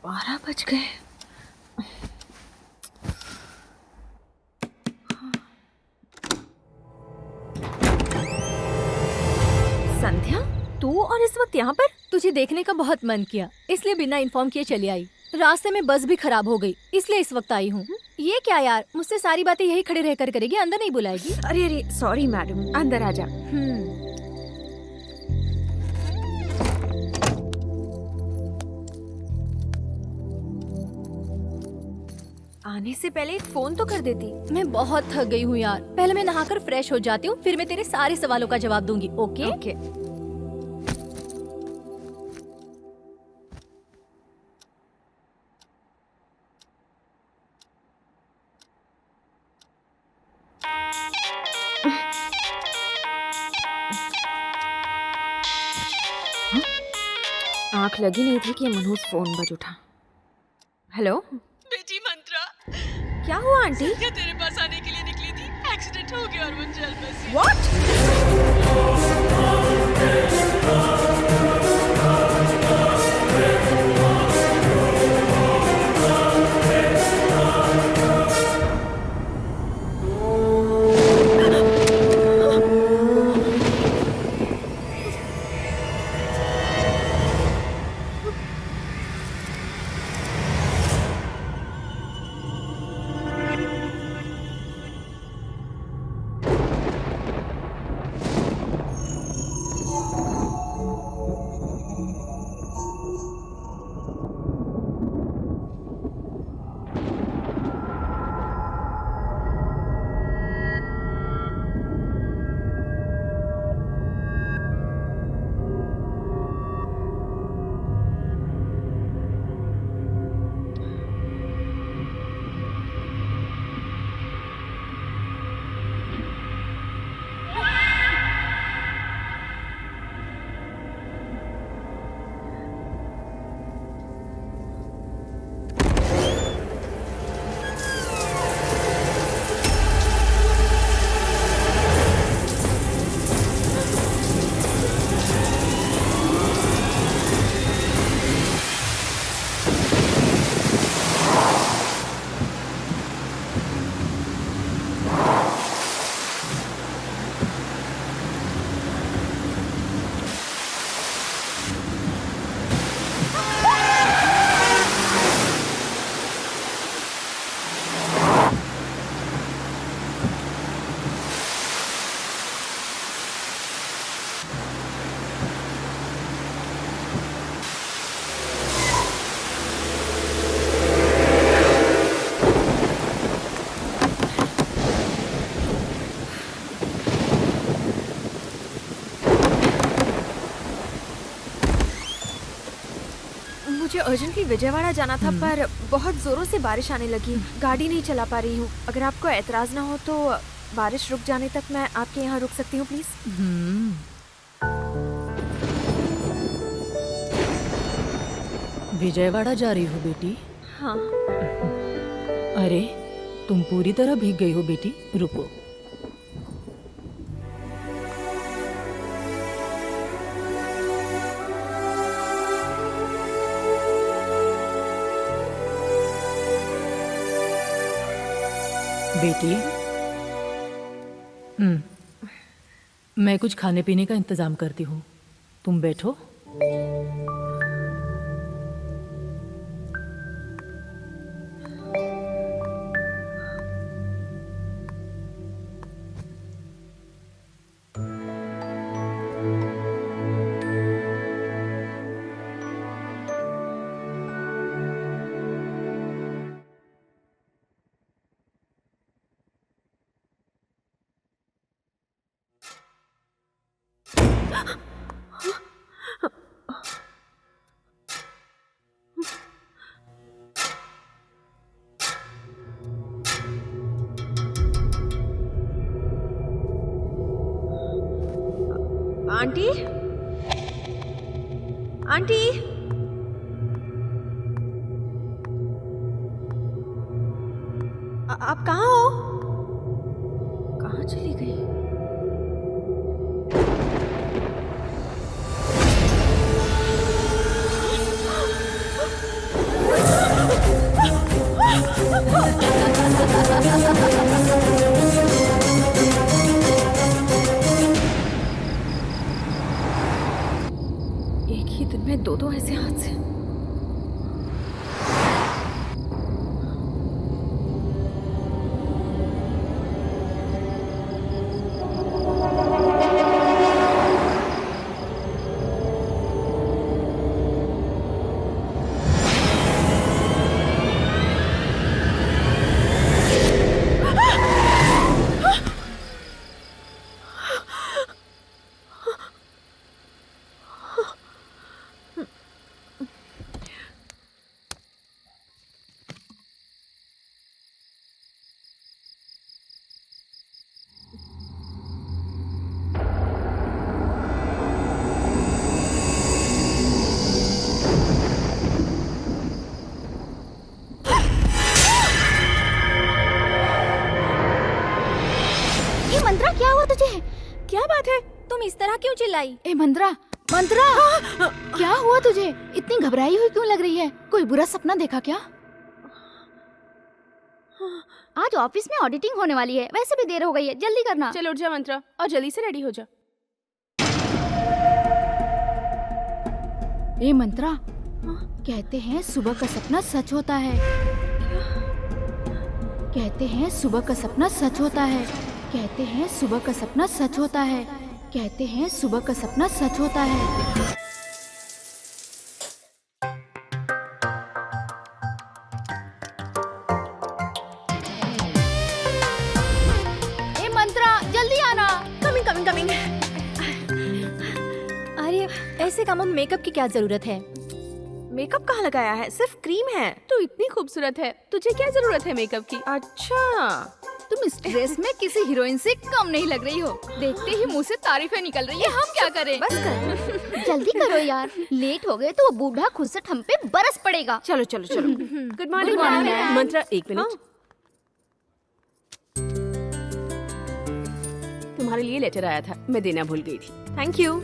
12 बज गए। संध्या, तू और इस वक्त यहाँ पर? तुझे देखने का बहुत मन किया, इसलिए बिना इन्फॉर्म किए चली आई। रास्ते में बस भी खराब हो गई, इसलिए इस वक्त आई हूँ। ये क्या यार, मुझसे सारी बातें यही खड़े रहकर करेगी, अंदर नहीं बुलाएगी? अरे अरे सॉरी मैडम, अंदर आ जा। आने से पहले एक फोन तो कर देती। मैं बहुत थक गई हूँ यार, पहले मैं नहाकर फ्रेश हो जाती हूँ, फिर मैं तेरे सारे सवालों का जवाब दूंगी। ओके? ओके। आंख लगी नहीं थी कि मनहूस फोन बज उठा। हेलो बेटी मंत्रा, क्या हुआ आंटी? क्या तेरे पास आने के लिए निकली थी? एक्सीडेंट हो गया और वो जल बसी। व्हाट? मुझे अर्जेंटली विजयवाड़ा जाना था, पर बहुत जोरों से बारिश आने लगी, गाड़ी नहीं चला पा रही हूँ। अगर आपको एतराज ना हो तो बारिश रुक जाने तक मैं आपके यहाँ रुक सकती हूँ प्लीज? विजयवाड़ा जा रही हो बेटी? हाँ। अरे तुम पूरी तरह भीग गई हो बेटी, रुको। बेटी, मैं कुछ खाने पीने का इंतजाम करती हूँ, तुम बैठो। आंटी, आंटी, आप कहाँ हो? कहाँ चली गई? दो दो ऐसे हाथ से। ये मंत्रा, क्या हुआ तुझे? क्या बात है? तुम इस तरह क्यों चिल्लाई? ए मंत्रा, मंत्रा, क्या हुआ तुझे? इतनी घबराई हुई क्यों लग रही है? कोई बुरा सपना देखा क्या? आज ऑफिस में ऑडिटिंग होने वाली है, वैसे भी देर हो गई है, जल्दी करना। चल उठ जा मंत्रा और जल्दी से रेडी हो जा। ए मंत्रा, कहते हैं सुबह का सपना सच होता है। कहते हैं सुबह का सपना सच होता है। कहते हैं सुबह का सपना सच होता है। कहते हैं सुबह का सपना सच होता है। ए मंत्रा, जल्दी आना। Coming coming coming. अरे ऐसे कामों में मेकअप की क्या जरूरत है? मेकअप कहाँ लगाया है? सिर्फ क्रीम है। तू इतनी खूबसूरत है, तुझे क्या जरूरत है मेकअप की? अच्छा, तुम इस ड्रेस में किसी हीरोइन से कम नहीं लग रही हो। देखते ही मुंह से तारीफें निकल रही है, हम क्या करें? बस कर। जल्दी करो यार, लेट हो गए तो वो बूढ़ा खुद से हम पे बरस पड़ेगा। चलो चलो चलो। Good morning Good morning, ma'am. मंत्रा, एक मिनट। तुम्हारे लिए लेटर आया था, मैं देना भूल गई थी। Thank you.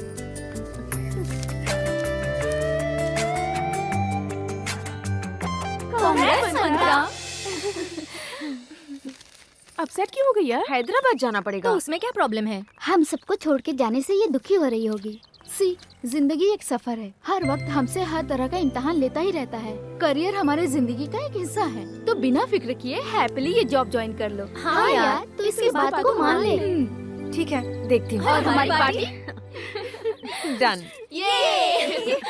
Congrats, Mantra. Upset क्यों हो गई यार? हैदराबाद जाना पड़ेगा। तो उसमें क्या प्रॉब्लम है? हम सबको छोड़ के जाने से ये दुखी हो रही होगी। सी, जिंदगी एक सफर है, हर वक्त हमसे हर तरह का इम्तिहान लेता ही रहता है। करियर हमारे जिंदगी का एक हिस्सा है, तो बिना फिक्र किए हैप्पीली ये जॉब ज्वाइन कर लो। हाँ यार, तो इसकी बात को मान ले। ठीक है, देखती हूँ। और हमारी पार्टी डन। ये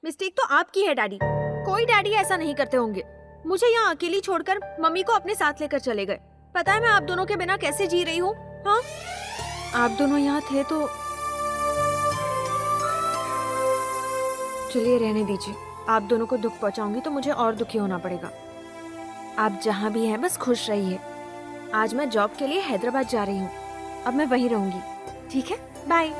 मिस्टेक तो आपकी है डैडी। कोई डैडी ऐसा नहीं करते होंगे। मुझे यहाँ अकेली छोड़कर मम्मी को अपने साथ लेकर चले गए। पता है मैं आप दोनों के बिना कैसे जी रही हूँ? हाँ, आप दोनों यहाँ थे तो चलिए रहने दीजिए। आप दोनों को दुख पहुँचाऊंगी तो मुझे और दुखी होना पड़ेगा। आप जहाँ भी हैं बस खुश रहिए। आज मैं जॉब के लिए हैदराबाद जा रही हूँ। अब मैं वहीं रहूंगी। ठीक है, बाय।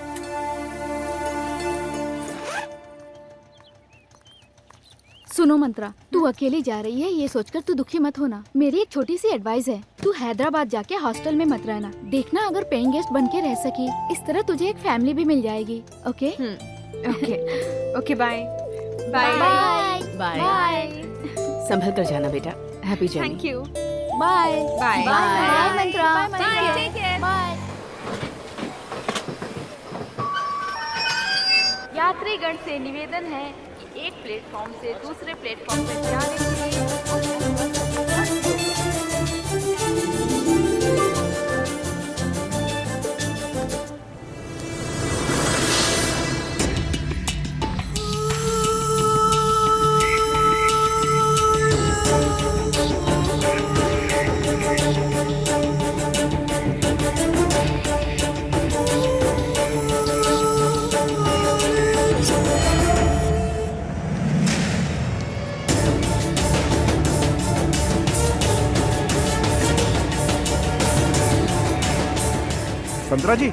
सुनो मंत्रा, तू अकेली जा रही है ये सोचकर तू दुखी मत होना। मेरी एक छोटी सी एडवाइस है, तू हैदराबाद जाके हॉस्टल में मत रहना। देखना अगर पेइंग गेस्ट बन के रह सकी, इस तरह तुझे एक फैमिली भी मिल जाएगी। Okay okay okay, bye bye bye bye. Bye संभल कर जाना बेटा। Happy journey. Thank you. Bye bye bye Mantra. Take care. Bye. यात्रीगण से निवेदन है कि एक प्लेटफॉर्म से दूसरे प्लेटफॉर्म पर जाने के लिए संतरा जी,